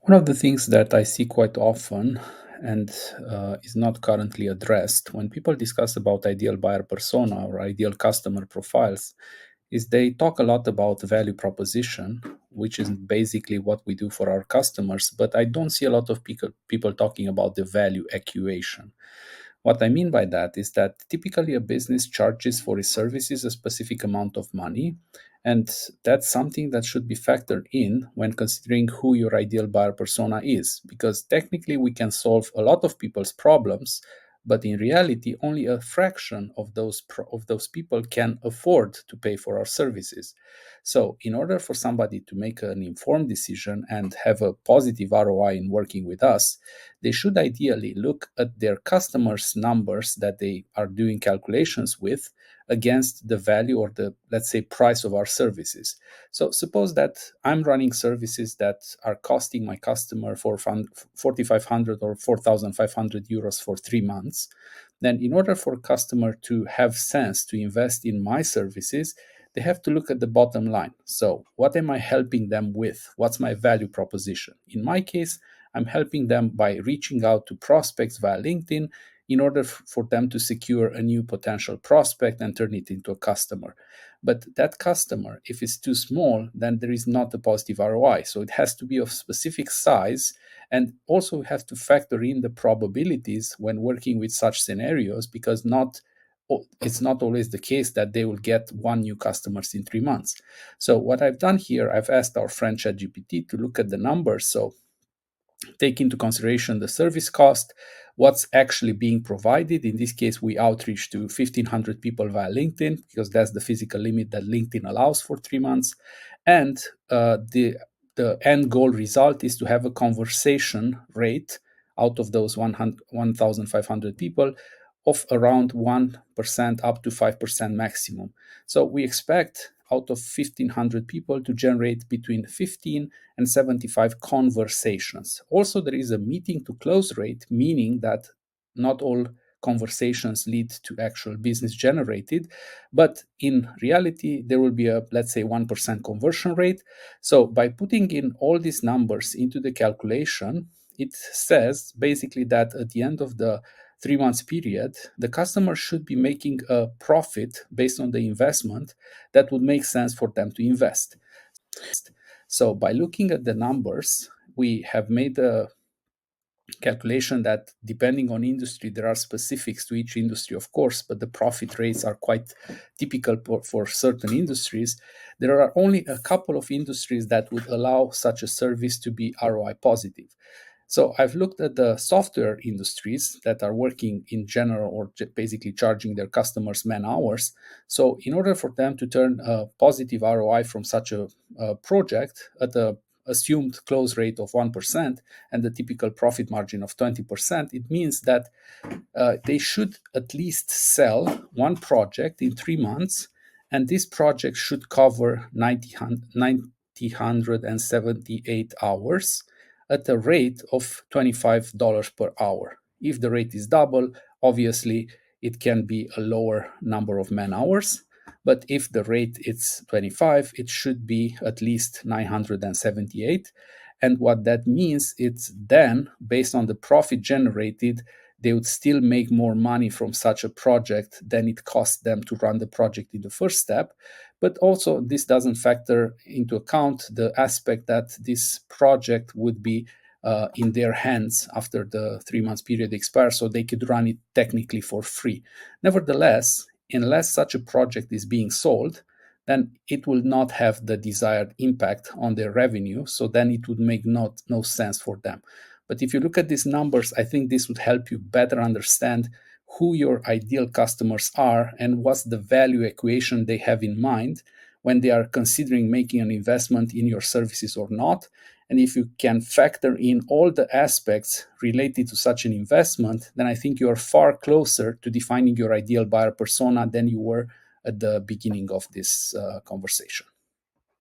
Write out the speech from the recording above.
One of the things that I see quite often and is not currently addressed when people discuss about ideal buyer persona or ideal customer profiles is they talk a lot about value proposition, which is basically what we do for our customers, but I don't see a lot of people talking about the value equation. What I mean by that is that typically a business charges for its services a specific amount of money, and that's something that should be factored in when considering who your ideal buyer persona is. Because technically, we can solve a lot of people's problems, but in reality, only a fraction of those people can afford to pay for our services. So, in order for somebody to make an informed decision and have a positive ROI in working with us, they should ideally look at their customers' numbers that they are doing calculations with against the value or the, let's say, price of our services. So suppose that I'm running services that are costing my customer for 4,500 or 4,500 euros for 3 months. Then in order for a customer to have sense to invest in my services, they have to look at the bottom line. So what am I helping them with? What's my value proposition? In my case, I'm helping them by reaching out to prospects via LinkedIn in order for them to secure a new potential prospect and turn it into a customer. But that customer, if it's too small, then there is not a positive ROI. So it has to be of specific size. And also we have to factor in the probabilities when working with such scenarios, because it's not always the case that they will get one new customers in 3 months. So what I've done here, I've asked our friend ChatGPT to look at the numbers. So take into consideration the service cost, what's actually being provided. In this case, we outreach to 1,500 people via LinkedIn because that's the physical limit that LinkedIn allows for 3 months. And the end goal result is to have a conversation rate out of those 1,500 people of around 1% up to 5% maximum. So we expect out of 1,500 people to generate between 15 and 75 conversations. Also, there is a meeting to close rate, meaning that not all conversations lead to actual business generated, but in reality, there will be a, let's say, 1% conversion rate. So by putting in all these numbers into the calculation, it says basically that at the end of the 3 months period, the customer should be making a profit based on the investment that would make sense for them to invest. So by looking at the numbers, we have made a calculation that depending on industry, there are specifics to each industry, of course, but the profit rates are quite typical for certain industries. There are only a couple of industries that would allow such a service to be ROI positive. So I've looked at the software industries that are working in general or basically charging their customers man hours. So in order for them to turn a positive ROI from such a project at a assumed close rate of 1% and the typical profit margin of 20%, it means that they should at least sell one project in 3 months, and this project should cover 9,178 hours at a rate of $25 per hour. If the rate is double, obviously it can be a lower number of man hours. But if the rate is 25, it should be at least 978. And what that means is then, based on the profit generated, they would still make more money from such a project than it cost them to run the project in the first step. But also, this doesn't factor into account the aspect that this project would be in their hands after the 3 months period expires, so they could run it technically for free. Nevertheless, unless such a project is being sold, then it will not have the desired impact on their revenue. So then it would make no sense for them. But if you look at these numbers, I think this would help you better understand who your ideal customers are and what's the value equation they have in mind when they are considering making an investment in your services or not. And if you can factor in all the aspects related to such an investment, then I think you are far closer to defining your ideal buyer persona than you were at the beginning of this conversation.